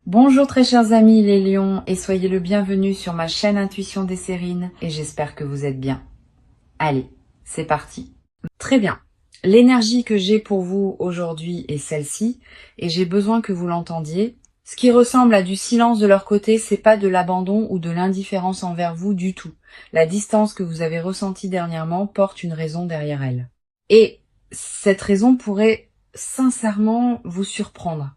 Bonjour très chers amis les lions et soyez le bienvenu sur ma chaîne Intuition des Sérines et j'espère que vous êtes bien. Allez, c'est parti. Très bien. L'énergie que j'ai pour vous aujourd'hui est celle-ci et j'ai besoin que vous l'entendiez. Ce qui ressemble à du silence de leur côté, c'est pas de l'abandon ou de l'indifférence envers vous du tout. La distance que vous avez ressentie dernièrement porte une raison derrière elle. Et cette raison pourrait sincèrement vous surprendre.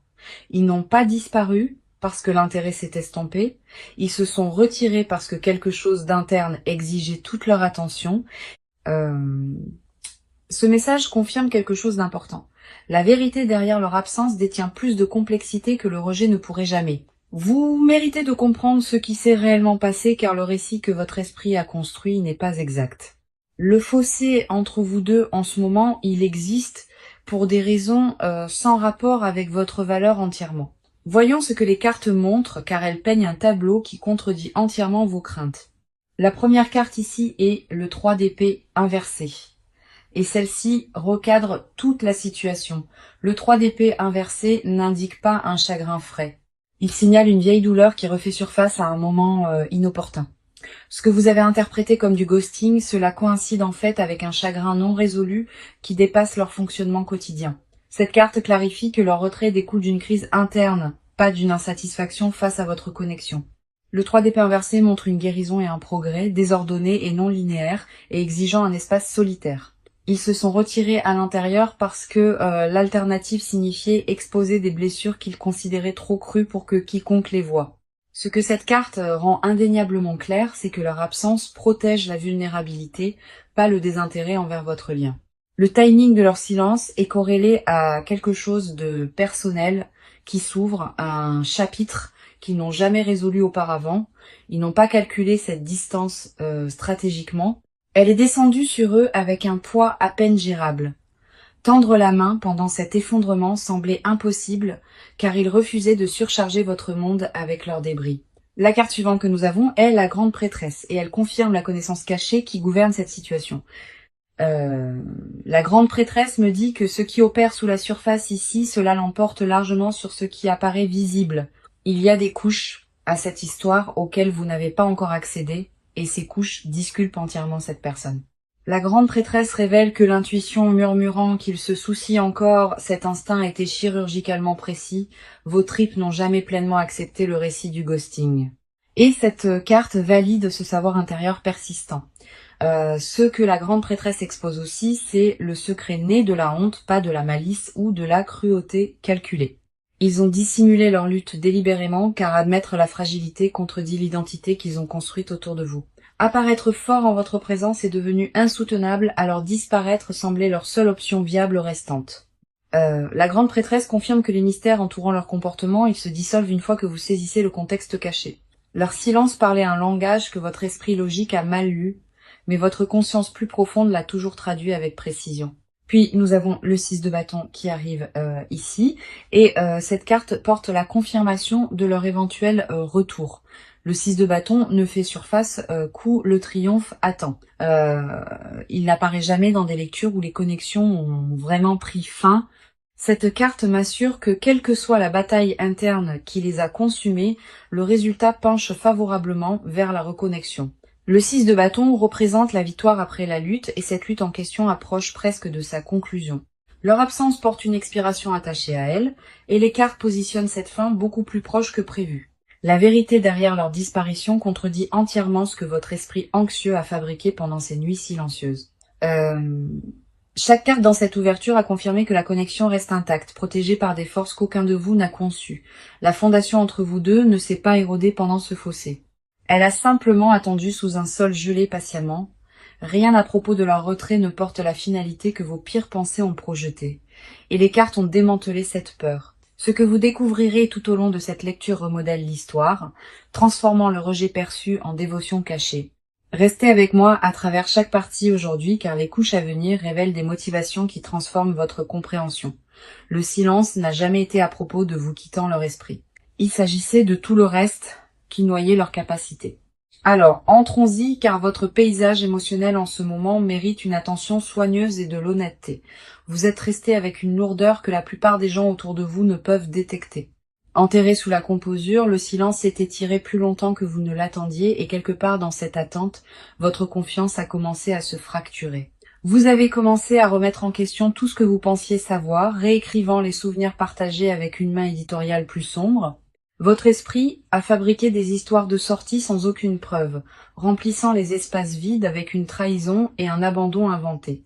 Ils n'ont pas disparu parce que l'intérêt s'est estompé, ils se sont retirés parce que quelque chose d'interne exigeait toute leur attention. Ce message confirme quelque chose d'important. La vérité derrière leur absence détient plus de complexité que le rejet ne pourrait jamais. Vous méritez de comprendre ce qui s'est réellement passé car le récit que votre esprit a construit n'est pas exact. Le fossé entre vous deux en ce moment, il existe pour des raisons sans rapport avec votre valeur entièrement. Voyons ce que les cartes montrent car elles peignent un tableau qui contredit entièrement vos craintes. La première carte ici est le 3 d'épée inversé. Et celle-ci recadre toute la situation. Le 3 d'épée inversé n'indique pas un chagrin frais. Il signale une vieille douleur qui refait surface à un moment inopportun. Ce que vous avez interprété comme du ghosting, cela coïncide en fait avec un chagrin non résolu qui dépasse leur fonctionnement quotidien. Cette carte clarifie que leur retrait découle d'une crise interne, pas d'une insatisfaction face à votre connexion. Le 3 d'épée inversé montre une guérison et un progrès, désordonné et non linéaire, et exigeant un espace solitaire. Ils se sont retirés à l'intérieur parce que l'alternative signifiait exposer des blessures qu'ils considéraient trop crues pour que quiconque les voie. Ce que cette carte rend indéniablement clair, c'est que leur absence protège la vulnérabilité, pas le désintérêt envers votre lien. Le timing de leur silence est corrélé à quelque chose de personnel qui s'ouvre, à un chapitre qu'ils n'ont jamais résolu auparavant. Ils n'ont pas calculé cette distance stratégiquement. Elle est descendue sur eux avec un poids à peine gérable. Tendre la main pendant cet effondrement semblait impossible, car ils refusaient de surcharger votre monde avec leurs débris. La carte suivante que nous avons est la grande prêtresse, et elle confirme la connaissance cachée qui gouverne cette situation. La grande prêtresse me dit que ce qui opère sous la surface ici, cela l'emporte largement sur ce qui apparaît visible. Il y a des couches à cette histoire auxquelles vous n'avez pas encore accédé, et ces couches disculpent entièrement cette personne. La grande prêtresse révèle que l'intuition murmurant qu'il se soucie encore, cet instinct était chirurgicalement précis, vos tripes n'ont jamais pleinement accepté le récit du ghosting. Et cette carte valide ce savoir intérieur persistant. Ce que la grande prêtresse expose aussi, c'est le secret né de la honte, pas de la malice ou de la cruauté calculée. Ils ont dissimulé leur lutte délibérément, car admettre la fragilité contredit l'identité qu'ils ont construite autour de vous. Apparaître fort en votre présence est devenu insoutenable, alors disparaître semblait leur seule option viable restante. La grande prêtresse confirme que les mystères entourant leur comportement, ils se dissolvent une fois que vous saisissez le contexte caché. Leur silence parlait un langage que votre esprit logique a mal lu, mais votre conscience plus profonde l'a toujours traduit avec précision. Puis nous avons le 6 de bâton qui arrive ici, et cette carte porte la confirmation de leur éventuel retour. Le 6 de bâton ne fait surface qu'où le triomphe attend. Il n'apparaît jamais dans des lectures où les connexions ont vraiment pris fin. Cette carte m'assure que quelle que soit la bataille interne qui les a consumés, le résultat penche favorablement vers la reconnexion. Le 6 de bâton représente la victoire après la lutte et cette lutte en question approche presque de sa conclusion. Leur absence porte une expiration attachée à elle et les cartes positionnent cette fin beaucoup plus proche que prévu. La vérité derrière leur disparition contredit entièrement ce que votre esprit anxieux a fabriqué pendant ces nuits silencieuses. Chaque carte dans cette ouverture a confirmé que la connexion reste intacte, protégée par des forces qu'aucun de vous n'a conçues. La fondation entre vous deux ne s'est pas érodée pendant ce fossé. Elle a simplement attendu sous un sol gelé patiemment. Rien à propos de leur retrait ne porte la finalité que vos pires pensées ont projetée. Et les cartes ont démantelé cette peur. Ce que vous découvrirez tout au long de cette lecture remodèle l'histoire, transformant le rejet perçu en dévotion cachée. Restez avec moi à travers chaque partie aujourd'hui car les couches à venir révèlent des motivations qui transforment votre compréhension. Le silence n'a jamais été à propos de vous quittant leur esprit. Il s'agissait de tout le reste qui noyait leur capacité. Alors, entrons-y car votre paysage émotionnel en ce moment mérite une attention soigneuse et de l'honnêteté. Vous êtes resté avec une lourdeur que la plupart des gens autour de vous ne peuvent détecter. Enterré sous la composure, le silence s'est étiré plus longtemps que vous ne l'attendiez et quelque part dans cette attente, votre confiance a commencé à se fracturer. Vous avez commencé à remettre en question tout ce que vous pensiez savoir, réécrivant les souvenirs partagés avec une main éditoriale plus sombre. Votre esprit a fabriqué des histoires de sortie sans aucune preuve, remplissant les espaces vides avec une trahison et un abandon inventé.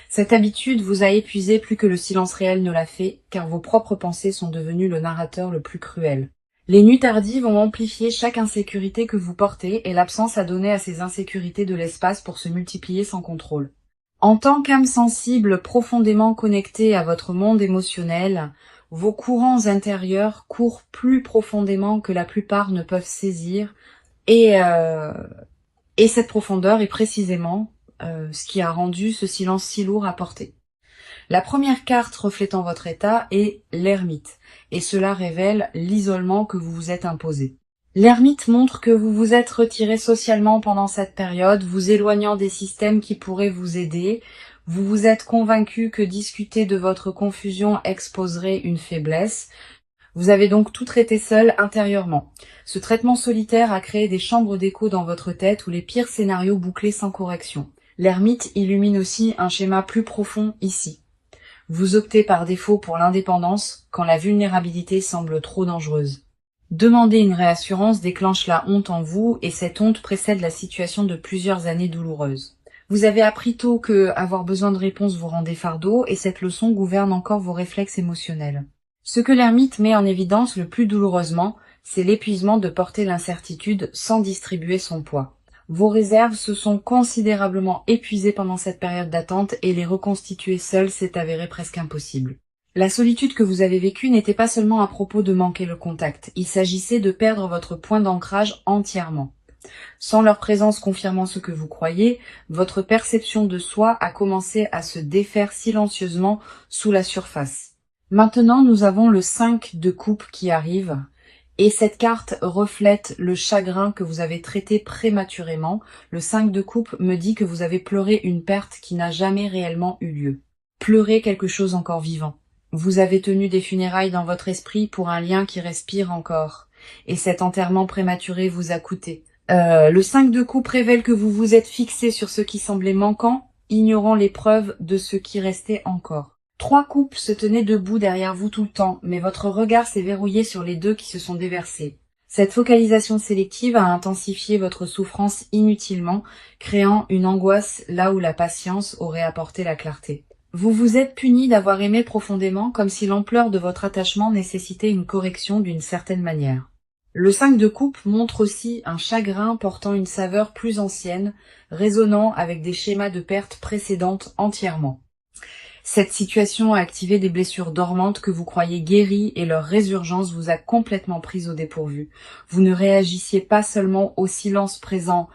Cette habitude vous a épuisé plus que le silence réel ne l'a fait, car vos propres pensées sont devenues le narrateur le plus cruel. Les nuits tardives ont amplifié chaque insécurité que vous portez et l'absence a donné à ces insécurités de l'espace pour se multiplier sans contrôle. En tant qu'âme sensible profondément connectée à votre monde émotionnel, vos courants intérieurs courent plus profondément que la plupart ne peuvent saisir et cette profondeur est précisément ce qui a rendu ce silence si lourd à porter. La première carte reflétant votre état est l'ermite, et cela révèle l'isolement que vous vous êtes imposé. L'ermite montre que vous vous êtes retiré socialement pendant cette période, vous éloignant des systèmes qui pourraient vous aider. Vous vous êtes convaincu que discuter de votre confusion exposerait une faiblesse. Vous avez donc tout traité seul intérieurement. Ce traitement solitaire a créé des chambres d'écho dans votre tête où les pires scénarios bouclés sans correction. L'ermite illumine aussi un schéma plus profond ici. Vous optez par défaut pour l'indépendance quand la vulnérabilité semble trop dangereuse. Demander une réassurance déclenche la honte en vous et cette honte précède la situation de plusieurs années douloureuses. Vous avez appris tôt que avoir besoin de réponses vous rendait fardeau et cette leçon gouverne encore vos réflexes émotionnels. Ce que l'ermite met en évidence le plus douloureusement, c'est l'épuisement de porter l'incertitude sans distribuer son poids. Vos réserves se sont considérablement épuisées pendant cette période d'attente et les reconstituer seules s'est avéré presque impossible. La solitude que vous avez vécue n'était pas seulement à propos de manquer le contact, il s'agissait de perdre votre point d'ancrage entièrement. Sans leur présence confirmant ce que vous croyez, votre perception de soi a commencé à se défaire silencieusement sous la surface. Maintenant, nous avons le 5 de coupe qui arrive, et cette carte reflète le chagrin que vous avez traité prématurément. Le 5 de coupe me dit que vous avez pleuré une perte qui n'a jamais réellement eu lieu. Pleurez quelque chose encore vivant. Vous avez tenu des funérailles dans votre esprit pour un lien qui respire encore, et cet enterrement prématuré vous a coûté. Le 5 de coupe révèle que vous vous êtes fixé sur ce qui semblait manquant, ignorant les preuves de ce qui restait encore. 3 coupes se tenaient debout derrière vous tout le temps, mais votre regard s'est verrouillé sur les 2 qui se sont déversés. Cette focalisation sélective a intensifié votre souffrance inutilement, créant une angoisse là où la patience aurait apporté la clarté. Vous vous êtes puni d'avoir aimé profondément comme si l'ampleur de votre attachement nécessitait une correction d'une certaine manière. Le 5 de coupe montre aussi un chagrin portant une saveur plus ancienne, résonnant avec des schémas de perte précédentes entièrement. Cette situation a activé des blessures dormantes que vous croyez guéries et leur résurgence vous a complètement prise au dépourvu. Vous ne réagissiez pas seulement au silence présent,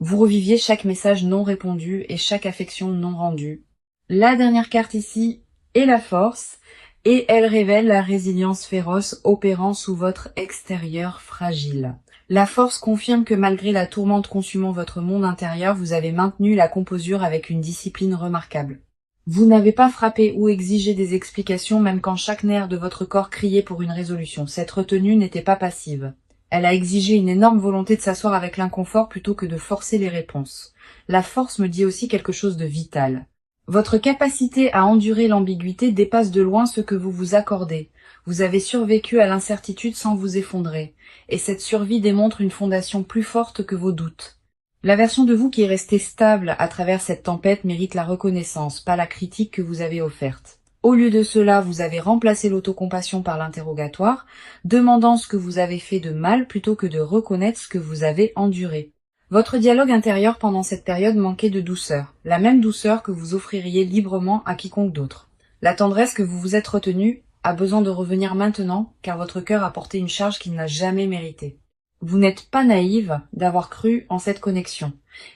vous reviviez chaque message non répondu et chaque affection non rendue. La dernière carte ici est la force, et elle révèle la résilience féroce opérant sous votre extérieur fragile. La force confirme que malgré la tourmente consumant votre monde intérieur, vous avez maintenu la composure avec une discipline remarquable. Vous n'avez pas frappé ou exigé des explications même quand chaque nerf de votre corps criait pour une résolution. Cette retenue n'était pas passive. Elle a exigé une énorme volonté de s'asseoir avec l'inconfort plutôt que de forcer les réponses. La force me dit aussi quelque chose de vital. Votre capacité à endurer l'ambiguïté dépasse de loin ce que vous vous accordez. Vous avez survécu à l'incertitude sans vous effondrer, et cette survie démontre une fondation plus forte que vos doutes. La version de vous qui est restée stable à travers cette tempête mérite la reconnaissance, pas la critique que vous avez offerte. Au lieu de cela, vous avez remplacé l'autocompassion par l'interrogatoire, demandant ce que vous avez fait de mal plutôt que de reconnaître ce que vous avez enduré. Votre dialogue intérieur pendant cette période manquait de douceur, la même douceur que vous offririez librement à quiconque d'autre. La tendresse que vous vous êtes retenue a besoin de revenir maintenant, car votre cœur a porté une charge qu'il n'a jamais méritée. Vous n'êtes pas naïve d'avoir cru en cette connexion,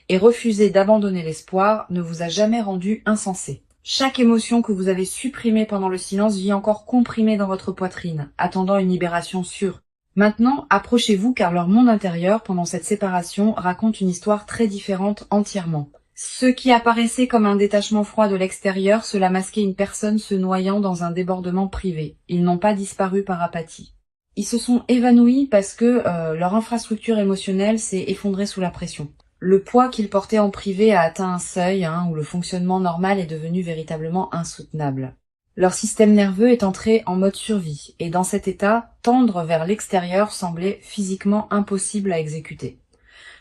et refuser d'abandonner l'espoir ne vous a jamais rendu insensé. Chaque émotion que vous avez supprimée pendant le silence vit encore comprimée dans votre poitrine, attendant une libération sûre. Maintenant, approchez-vous car leur monde intérieur, pendant cette séparation, raconte une histoire très différente entièrement. Ce qui apparaissait comme un détachement froid de l'extérieur, cela masquait une personne se noyant dans un débordement privé. Ils n'ont pas disparu par apathie. Ils se sont évanouis parce que leur infrastructure émotionnelle s'est effondrée sous la pression. Le poids qu'ils portaient en privé a atteint un seuil où le fonctionnement normal est devenu véritablement insoutenable. Leur système nerveux est entré en mode survie, et dans cet état, tendre vers l'extérieur semblait physiquement impossible à exécuter.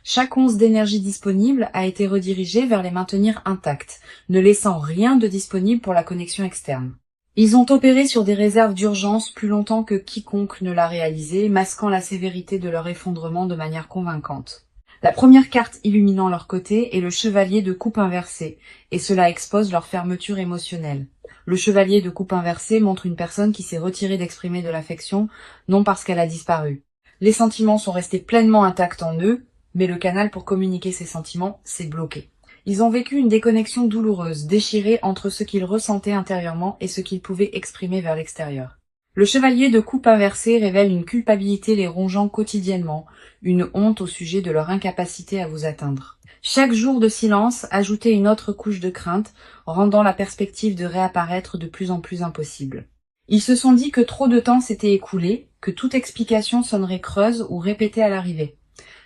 Chaque once d'énergie disponible a été redirigée vers les maintenir intacts, ne laissant rien de disponible pour la connexion externe. Ils ont opéré sur des réserves d'urgence plus longtemps que quiconque ne l'a réalisé, masquant la sévérité de leur effondrement de manière convaincante. La première carte illuminant leur côté est le chevalier de coupe inversée, et cela expose leur fermeture émotionnelle. Le chevalier de coupe inversée montre une personne qui s'est retirée d'exprimer de l'affection, non parce qu'elle a disparu. Les sentiments sont restés pleinement intacts en eux, mais le canal pour communiquer ces sentiments s'est bloqué. Ils ont vécu une déconnexion douloureuse, déchirée entre ce qu'ils ressentaient intérieurement et ce qu'ils pouvaient exprimer vers l'extérieur. Le chevalier de coupe inversée révèle une culpabilité les rongeant quotidiennement, une honte au sujet de leur incapacité à vous atteindre. Chaque jour de silence ajoutait une autre couche de crainte, rendant la perspective de réapparaître de plus en plus impossible. Ils se sont dit que trop de temps s'était écoulé, que toute explication sonnerait creuse ou répétée à l'arrivée.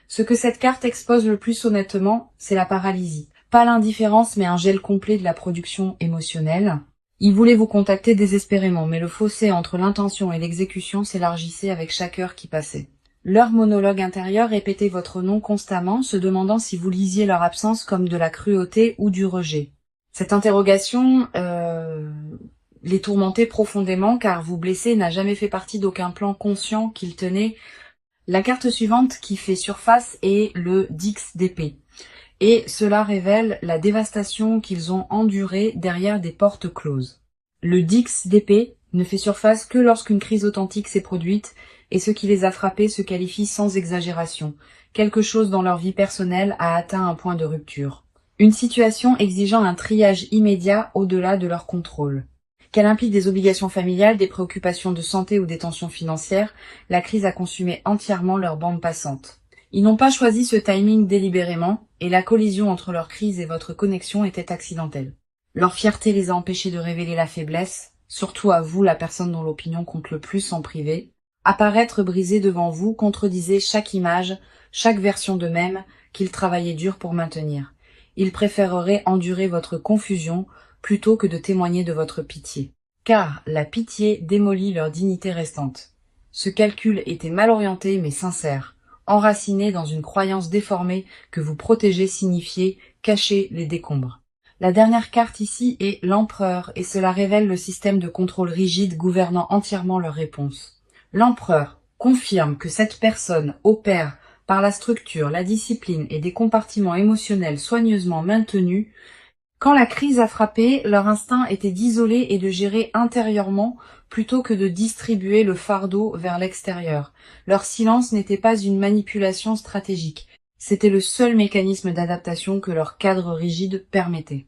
Ce que cette carte expose le plus honnêtement, c'est la paralysie. Pas l'indifférence, mais un gel complet de la production émotionnelle. Ils voulaient vous contacter désespérément, mais le fossé entre l'intention et l'exécution s'élargissait avec chaque heure qui passait. Leur monologue intérieur répétait votre nom constamment, se demandant si vous lisiez leur absence comme de la cruauté ou du rejet. Cette interrogation les tourmentait profondément, car vous blesser n'a jamais fait partie d'aucun plan conscient qu'ils tenaient. La carte suivante qui fait surface est le Dix d'épée. Et cela révèle la dévastation qu'ils ont endurée derrière des portes closes. Le Dix d'épée ne fait surface que lorsqu'une crise authentique s'est produite, et ce qui les a frappés se qualifie sans exagération. Quelque chose dans leur vie personnelle a atteint un point de rupture. Une situation exigeant un triage immédiat au-delà de leur contrôle. Qu'elle implique des obligations familiales, des préoccupations de santé ou des tensions financières, la crise a consumé entièrement leur bande passante. Ils n'ont pas choisi ce timing délibérément, et la collision entre leur crise et votre connexion était accidentelle. Leur fierté les a empêchés de révéler la faiblesse, surtout à vous, la personne dont l'opinion compte le plus en privé. Apparaître brisé devant vous contredisait chaque image, chaque version d'eux-mêmes qu'ils travaillaient dur pour maintenir. Ils préféreraient endurer votre confusion plutôt que de témoigner de votre pitié. Car la pitié démolit leur dignité restante. Ce calcul était mal orienté mais sincère. Enraciné dans une croyance déformée que vous protéger signifiait cacher les décombres. La dernière carte ici est l'empereur, et cela révèle le système de contrôle rigide gouvernant entièrement leurs réponses. L'empereur confirme que cette personne opère par la structure, la discipline et des compartiments émotionnels soigneusement maintenus. Quand la crise a frappé, leur instinct était d'isoler et de gérer intérieurement plutôt que de distribuer le fardeau vers l'extérieur. Leur silence n'était pas une manipulation stratégique, c'était le seul mécanisme d'adaptation que leur cadre rigide permettait.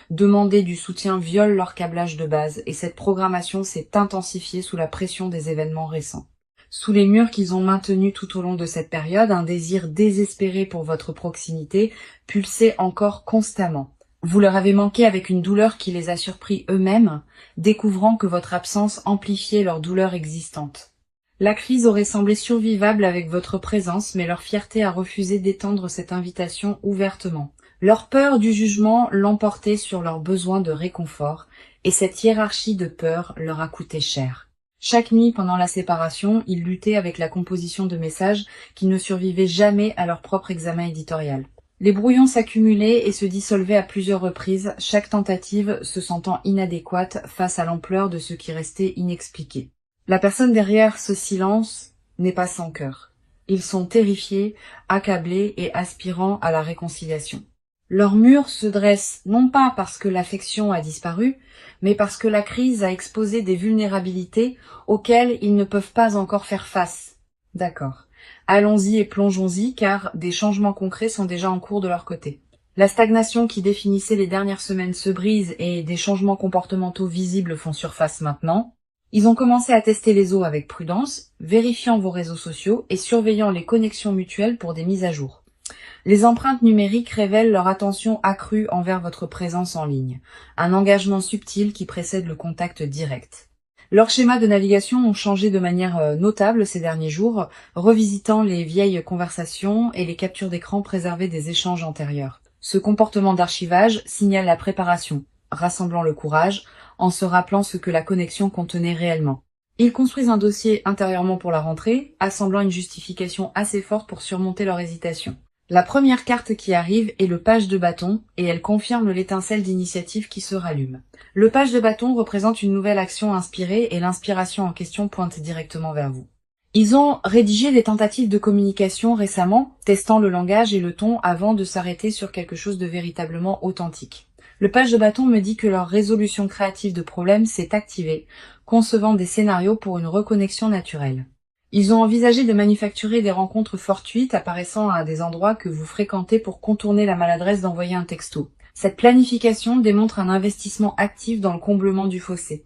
Demander du soutien viole leur câblage de base, et cette programmation s'est intensifiée sous la pression des événements récents. Sous les murs qu'ils ont maintenus tout au long de cette période, un désir désespéré pour votre proximité pulsait encore constamment. Vous leur avez manqué avec une douleur qui les a surpris eux-mêmes, découvrant que votre absence amplifiait leur douleur existante. La crise aurait semblé survivable avec votre présence, mais leur fierté a refusé d'étendre cette invitation ouvertement. Leur peur du jugement l'emportait sur leur besoin de réconfort, et cette hiérarchie de peur leur a coûté cher. Chaque nuit pendant la séparation, ils luttaient avec la composition de messages qui ne survivaient jamais à leur propre examen éditorial. Les brouillons s'accumulaient et se dissolvaient à plusieurs reprises, chaque tentative se sentant inadéquate face à l'ampleur de ce qui restait inexpliqué. La personne derrière ce silence n'est pas sans cœur. Ils sont terrifiés, accablés et aspirant à la réconciliation. Leur mur se dresse non pas parce que l'affection a disparu, mais parce que la crise a exposé des vulnérabilités auxquelles ils ne peuvent pas encore faire face. D'accord. Allons-y et plongeons-y, car des changements concrets sont déjà en cours de leur côté. La stagnation qui définissait les dernières semaines se brise et des changements comportementaux visibles font surface maintenant. Ils ont commencé à tester les eaux avec prudence, vérifiant vos réseaux sociaux et surveillant les connexions mutuelles pour des mises à jour. Les empreintes numériques révèlent leur attention accrue envers votre présence en ligne, un engagement subtil qui précède le contact direct. Leurs schémas de navigation ont changé de manière notable ces derniers jours, revisitant les vieilles conversations et les captures d'écran préservées des échanges antérieurs. Ce comportement d'archivage signale la préparation, rassemblant le courage, en se rappelant ce que la connexion contenait réellement. Ils construisent un dossier intérieurement pour la rentrée, assemblant une justification assez forte pour surmonter leur hésitation. La première carte qui arrive est le page de bâton, et elle confirme l'étincelle d'initiative qui se rallume. Le page de bâton représente une nouvelle action inspirée et l'inspiration en question pointe directement vers vous. Ils ont rédigé des tentatives de communication récemment, testant le langage et le ton avant de s'arrêter sur quelque chose de véritablement authentique. Le page de bâton me dit que leur résolution créative de problèmes s'est activée, concevant des scénarios pour une reconnexion naturelle. Ils ont envisagé de manufacturer des rencontres fortuites apparaissant à des endroits que vous fréquentez pour contourner la maladresse d'envoyer un texto. Cette planification démontre un investissement actif dans le comblement du fossé,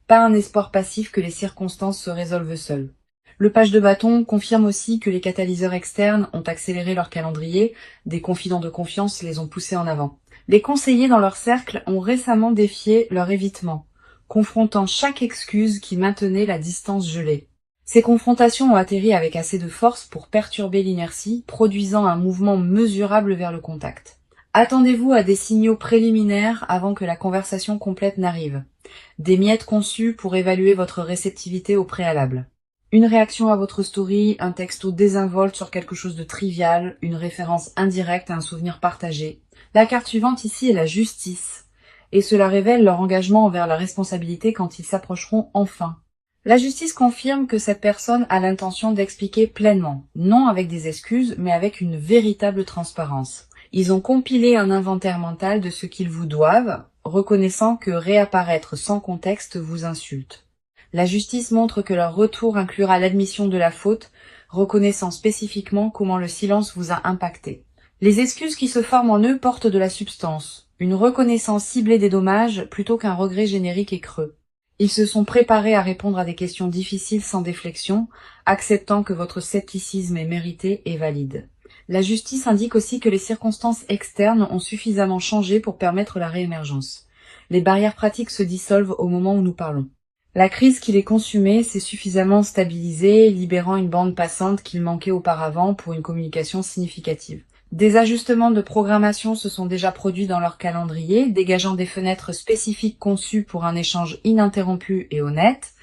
pas un espoir passif que les circonstances se résolvent seules. Le page de bâton confirme aussi que les catalyseurs externes ont accéléré leur calendrier, des confidents de confiance les ont poussés en avant. Les conseillers dans leur cercle ont récemment défié leur évitement, confrontant chaque excuse qui maintenait la distance gelée. Ces confrontations ont atterri avec assez de force pour perturber l'inertie, produisant un mouvement mesurable vers le contact. Attendez-vous à des signaux préliminaires avant que la conversation complète n'arrive. Des miettes conçues pour évaluer votre réceptivité au préalable. Une réaction à votre story, un texto désinvolte sur quelque chose de trivial, une référence indirecte à un souvenir partagé. La carte suivante ici est la justice, et cela révèle leur engagement envers la responsabilité quand ils s'approcheront enfin. La justice confirme que cette personne a l'intention d'expliquer pleinement, non avec des excuses, mais avec une véritable transparence. Ils ont compilé un inventaire mental de ce qu'ils vous doivent, reconnaissant que réapparaître sans contexte vous insulte. La justice montre que leur retour inclura l'admission de la faute, reconnaissant spécifiquement comment le silence vous a impacté. Les excuses qui se forment en eux portent de la substance, une reconnaissance ciblée des dommages plutôt qu'un regret générique et creux. Ils se sont préparés à répondre à des questions difficiles sans déflexion, acceptant que votre scepticisme est mérité et valide. La justice indique aussi que les circonstances externes ont suffisamment changé pour permettre la réémergence. Les barrières pratiques se dissolvent au moment où nous parlons. La crise qui les consumait s'est suffisamment stabilisée, libérant une bande passante qu'il manquait auparavant pour une communication significative. Des ajustements de programmation se sont déjà produits dans leur calendrier, dégageant des fenêtres spécifiques conçues pour un échange ininterrompu et honnête.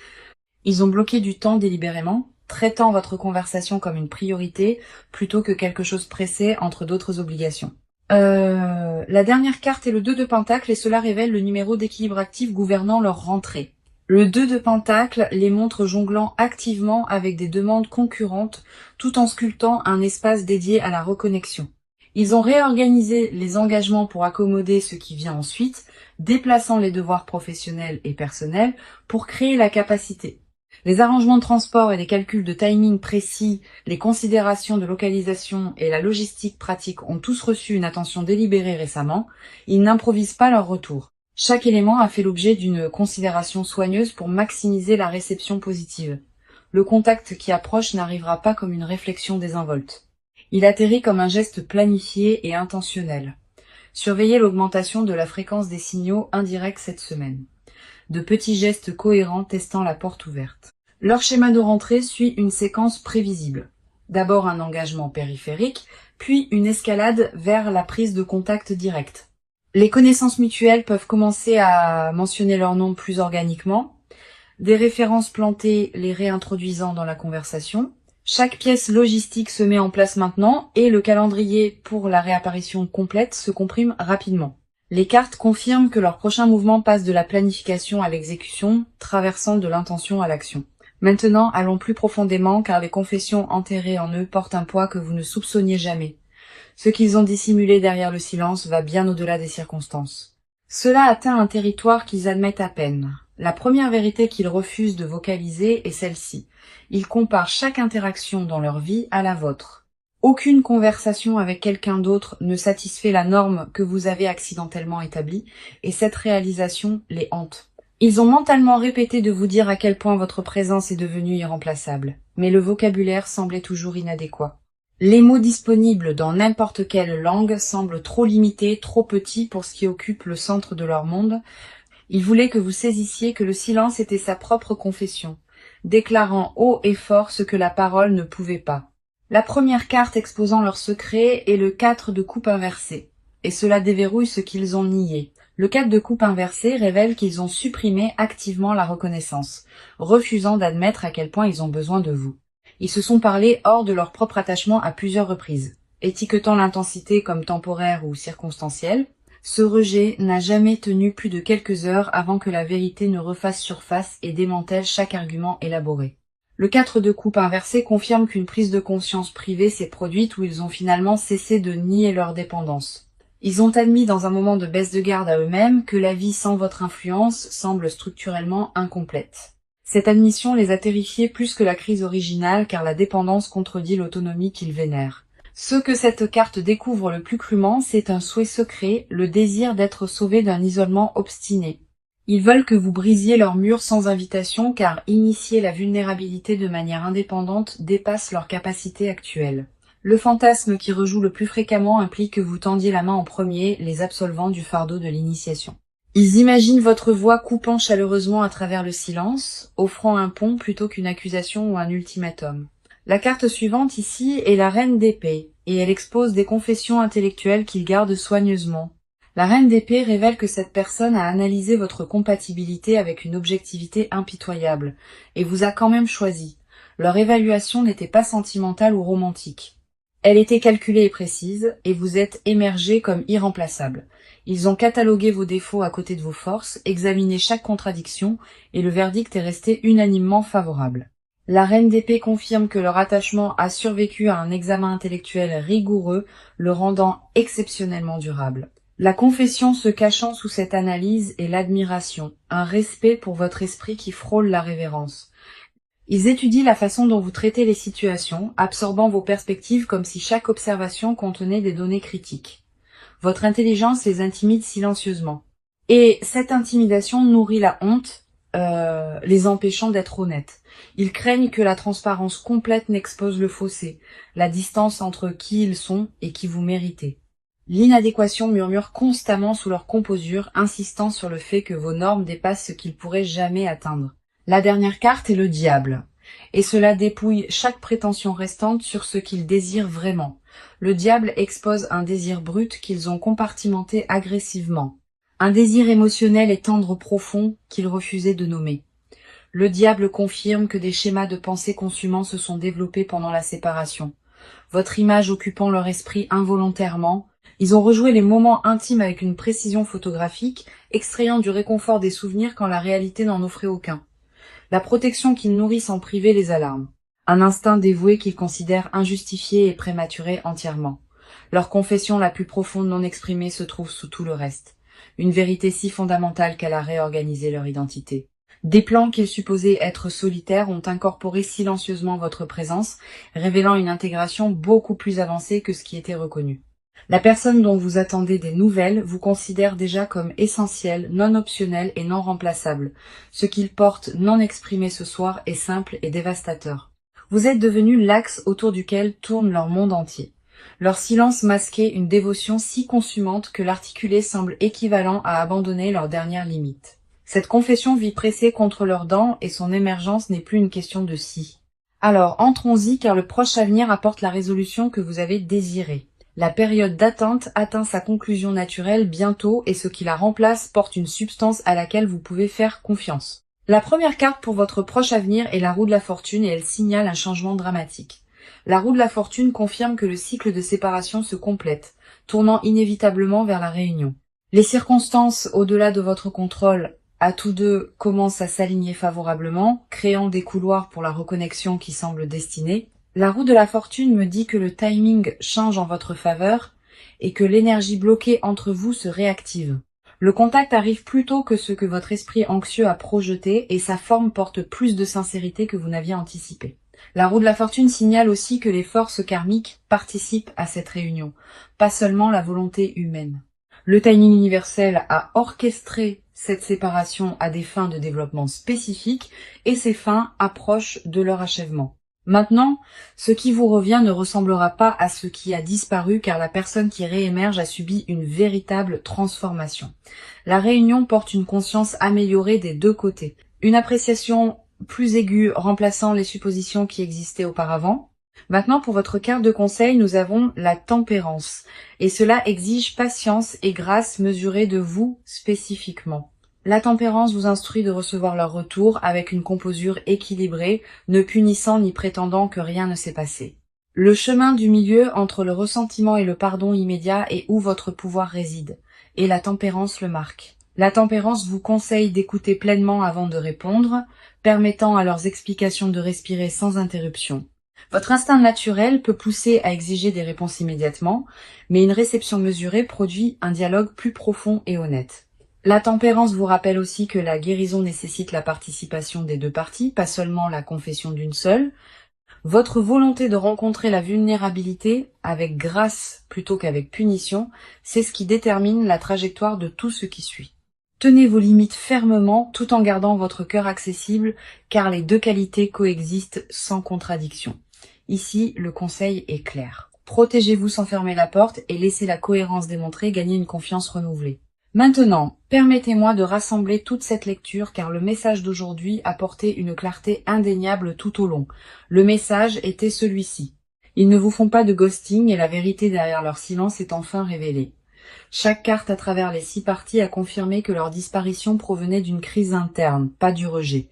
Ils ont bloqué du temps délibérément, traitant votre conversation comme une priorité plutôt que quelque chose pressé entre d'autres obligations. La dernière carte est le 2 de Pentacle et cela révèle le numéro d'équilibre actif gouvernant leur rentrée. Le 2 de Pentacle les montre jonglant activement avec des demandes concurrentes tout en sculptant un espace dédié à la reconnexion. Ils ont réorganisé les engagements pour accommoder ce qui vient ensuite, déplaçant les devoirs professionnels et personnels pour créer la capacité. Les arrangements de transport et les calculs de timing précis, les considérations de localisation et la logistique pratique ont tous reçu une attention délibérée récemment. Ils n'improvisent pas leur retour. Chaque élément a fait l'objet d'une considération soigneuse pour maximiser la réception positive. Le contact qui approche n'arrivera pas comme une réflexion désinvolte. Il atterrit comme un geste planifié et intentionnel. Surveillez l'augmentation de la fréquence des signaux indirects cette semaine. De petits gestes cohérents testant la porte ouverte. Leur schéma de rentrée suit une séquence prévisible. D'abord un engagement périphérique, puis une escalade vers la prise de contact direct. Les connaissances mutuelles peuvent commencer à mentionner leur nom plus organiquement, des références plantées les réintroduisant dans la conversation. Chaque pièce logistique se met en place maintenant et le calendrier pour la réapparition complète se comprime rapidement. Les cartes confirment que leur prochain mouvement passe de la planification à l'exécution, traversant de l'intention à l'action. Maintenant, allons plus profondément car les confessions enterrées en eux portent un poids que vous ne soupçonniez jamais. Ce qu'ils ont dissimulé derrière le silence va bien au-delà des circonstances. Cela atteint un territoire qu'ils admettent à peine. La première vérité qu'ils refusent de vocaliser est celle-ci. Ils comparent chaque interaction dans leur vie à la vôtre. Aucune conversation avec quelqu'un d'autre ne satisfait la norme que vous avez accidentellement établie, et cette réalisation les hante. Ils ont mentalement répété de vous dire à quel point votre présence est devenue irremplaçable, mais le vocabulaire semblait toujours inadéquat. Les mots disponibles dans n'importe quelle langue semblent trop limités, trop petits pour ce qui occupe le centre de leur monde. Il voulait que vous saisissiez que le silence était sa propre confession, déclarant haut et fort ce que la parole ne pouvait pas. La première carte exposant leur secret est le 4 de coupe inversé, et cela déverrouille ce qu'ils ont nié. Le 4 de coupe inversé révèle qu'ils ont supprimé activement la reconnaissance, refusant d'admettre à quel point ils ont besoin de vous. Ils se sont parlé hors de leur propre attachement à plusieurs reprises, étiquetant l'intensité comme temporaire ou circonstancielle. Ce rejet n'a jamais tenu plus de quelques heures avant que la vérité ne refasse surface et démantèle chaque argument élaboré. Le 4 de coupe inversé confirme qu'une prise de conscience privée s'est produite où ils ont finalement cessé de nier leur dépendance. Ils ont admis dans un moment de baisse de garde à eux-mêmes que la vie sans votre influence semble structurellement incomplète. Cette admission les a terrifiés plus que la crise originale car la dépendance contredit l'autonomie qu'ils vénèrent. Ce que cette carte découvre le plus crûment, c'est un souhait secret, le désir d'être sauvés d'un isolement obstiné. Ils veulent que vous brisiez leurs murs sans invitation car initier la vulnérabilité de manière indépendante dépasse leur capacité actuelle. Le fantasme qui rejoue le plus fréquemment implique que vous tendiez la main en premier, les absolvant du fardeau de l'initiation. Ils imaginent votre voix coupant chaleureusement à travers le silence, offrant un pont plutôt qu'une accusation ou un ultimatum. La carte suivante ici est la reine d'épée, et elle expose des confessions intellectuelles qu'ils gardent soigneusement. La reine d'épée révèle que cette personne a analysé votre compatibilité avec une objectivité impitoyable, et vous a quand même choisi. Leur évaluation n'était pas sentimentale ou romantique. Elle était calculée et précise, et vous êtes émergé comme irremplaçable. Ils ont catalogué vos défauts à côté de vos forces, examiné chaque contradiction, et le verdict est resté unanimement favorable. La reine d'épée confirme que leur attachement a survécu à un examen intellectuel rigoureux, le rendant exceptionnellement durable. La confession se cachant sous cette analyse est l'admiration, un respect pour votre esprit qui frôle la révérence. Ils étudient la façon dont vous traitez les situations, absorbant vos perspectives comme si chaque observation contenait des données critiques. Votre intelligence les intimide silencieusement. Et cette intimidation nourrit la honte, les empêchant d'être honnêtes. Ils craignent que la transparence complète n'expose le fossé, la distance entre qui ils sont et qui vous méritez. L'inadéquation murmure constamment sous leur composure, insistant sur le fait que vos normes dépassent ce qu'ils pourraient jamais atteindre. La dernière carte est le diable, et cela dépouille chaque prétention restante sur ce qu'ils désirent vraiment. Le diable expose un désir brut qu'ils ont compartimenté agressivement, un désir émotionnel et tendre profond qu'ils refusaient de nommer. Le diable confirme que des schémas de pensée consumants se sont développés pendant la séparation. Votre image occupant leur esprit involontairement, ils ont rejoué les moments intimes avec une précision photographique, extrayant du réconfort des souvenirs quand la réalité n'en offrait aucun. La protection qu'ils nourrissent en privé les alarme. Un instinct dévoué qu'ils considèrent injustifié et prématuré entièrement. Leur confession la plus profonde non exprimée se trouve sous tout le reste. Une vérité si fondamentale qu'elle a réorganisé leur identité. Des plans qu'ils supposaient être solitaires ont incorporé silencieusement votre présence, révélant une intégration beaucoup plus avancée que ce qui était reconnu. La personne dont vous attendez des nouvelles vous considère déjà comme essentielle, non optionnelle et non remplaçable. Ce qu'ils portent non exprimé ce soir est simple et dévastateur. Vous êtes devenu l'axe autour duquel tourne leur monde entier. Leur silence masquait une dévotion si consumante que l'articulé semble équivalent à abandonner leur dernière limite. Cette confession vit pressée contre leurs dents et son émergence n'est plus une question de si. Alors entrons-y car le proche avenir apporte la résolution que vous avez désirée. La période d'attente atteint sa conclusion naturelle bientôt et ce qui la remplace porte une substance à laquelle vous pouvez faire confiance. La première carte pour votre proche avenir est la roue de la fortune et elle signale un changement dramatique. La roue de la fortune confirme que le cycle de séparation se complète, tournant inévitablement vers la réunion. Les circonstances au-delà de votre contrôle à tous deux commencent à s'aligner favorablement, créant des couloirs pour la reconnexion qui semble destinée. La roue de la fortune me dit que le timing change en votre faveur et que l'énergie bloquée entre vous se réactive. Le contact arrive plus tôt que ce que votre esprit anxieux a projeté et sa forme porte plus de sincérité que vous n'aviez anticipé. La roue de la fortune signale aussi que les forces karmiques participent à cette réunion, pas seulement la volonté humaine. Le timing universel a orchestré cette séparation à des fins de développement spécifiques et ces fins approchent de leur achèvement. Maintenant, ce qui vous revient ne ressemblera pas à ce qui a disparu car la personne qui réémerge a subi une véritable transformation. La réunion porte une conscience améliorée des deux côtés. Une appréciation plus aiguë remplaçant les suppositions qui existaient auparavant. Maintenant, pour votre carte de conseil, nous avons la tempérance. Et cela exige patience et grâce mesurée de vous spécifiquement. La tempérance vous instruit de recevoir leur retour avec une composure équilibrée, ne punissant ni prétendant que rien ne s'est passé. Le chemin du milieu entre le ressentiment et le pardon immédiat est où votre pouvoir réside, et la tempérance le marque. La tempérance vous conseille d'écouter pleinement avant de répondre, permettant à leurs explications de respirer sans interruption. Votre instinct naturel peut pousser à exiger des réponses immédiatement, mais une réception mesurée produit un dialogue plus profond et honnête. La tempérance vous rappelle aussi que la guérison nécessite la participation des deux parties, pas seulement la confession d'une seule. Votre volonté de rencontrer la vulnérabilité avec grâce plutôt qu'avec punition, c'est ce qui détermine la trajectoire de tout ce qui suit. Tenez vos limites fermement tout en gardant votre cœur accessible, car les deux qualités coexistent sans contradiction. Ici, le conseil est clair. Protégez-vous sans fermer la porte et laissez la cohérence démontrée gagner une confiance renouvelée. Maintenant, permettez-moi de rassembler toute cette lecture car le message d'aujourd'hui apportait une clarté indéniable tout au long. Le message était celui-ci. Ils ne vous font pas de ghosting et la vérité derrière leur silence est enfin révélée. Chaque carte à travers les 6 parties a confirmé que leur disparition provenait d'une crise interne, pas du rejet.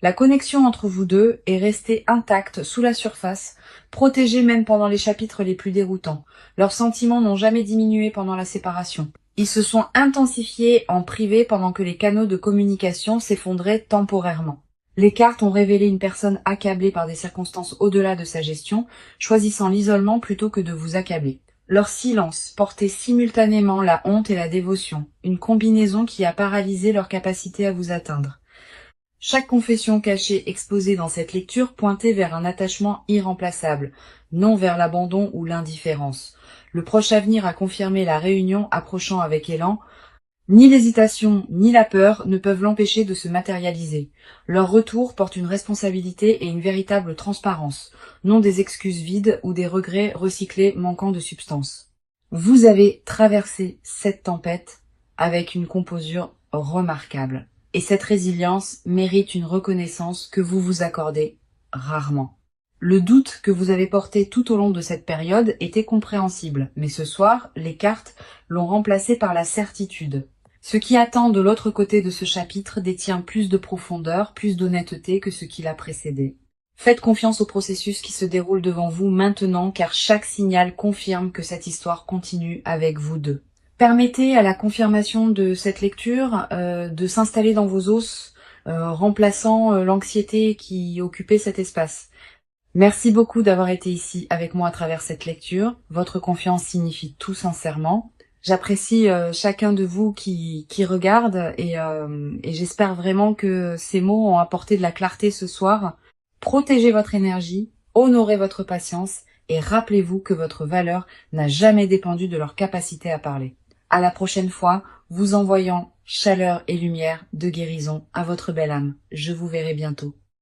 La connexion entre vous deux est restée intacte sous la surface, protégée même pendant les chapitres les plus déroutants. Leurs sentiments n'ont jamais diminué pendant la séparation. Ils se sont intensifiés en privé pendant que les canaux de communication s'effondraient temporairement. Les cartes ont révélé une personne accablée par des circonstances au-delà de sa gestion, choisissant l'isolement plutôt que de vous accabler. Leur silence portait simultanément la honte et la dévotion, une combinaison qui a paralysé leur capacité à vous atteindre. Chaque confession cachée exposée dans cette lecture pointait vers un attachement irremplaçable, non vers l'abandon ou l'indifférence. Le proche avenir a confirmé la réunion approchant avec élan. Ni l'hésitation, ni la peur ne peuvent l'empêcher de se matérialiser. Leur retour porte une responsabilité et une véritable transparence, non des excuses vides ou des regrets recyclés manquant de substance. Vous avez traversé cette tempête avec une composure remarquable. Et cette résilience mérite une reconnaissance que vous vous accordez rarement. Le doute que vous avez porté tout au long de cette période était compréhensible, mais ce soir, les cartes l'ont remplacé par la certitude. Ce qui attend de l'autre côté de ce chapitre détient plus de profondeur, plus d'honnêteté que ce qui l'a précédé. Faites confiance au processus qui se déroule devant vous maintenant, car chaque signal confirme que cette histoire continue avec vous deux. Permettez à la confirmation de cette lecture de s'installer dans vos os, remplaçant l'anxiété qui occupait cet espace. Merci beaucoup d'avoir été ici avec moi à travers cette lecture. Votre confiance signifie tout sincèrement. J'apprécie chacun de vous qui regarde et j'espère vraiment que ces mots ont apporté de la clarté ce soir. Protégez votre énergie, honorez votre patience et rappelez-vous que votre valeur n'a jamais dépendu de leur capacité à parler. À la prochaine fois, vous envoyant chaleur et lumière de guérison à votre belle âme. Je vous verrai bientôt.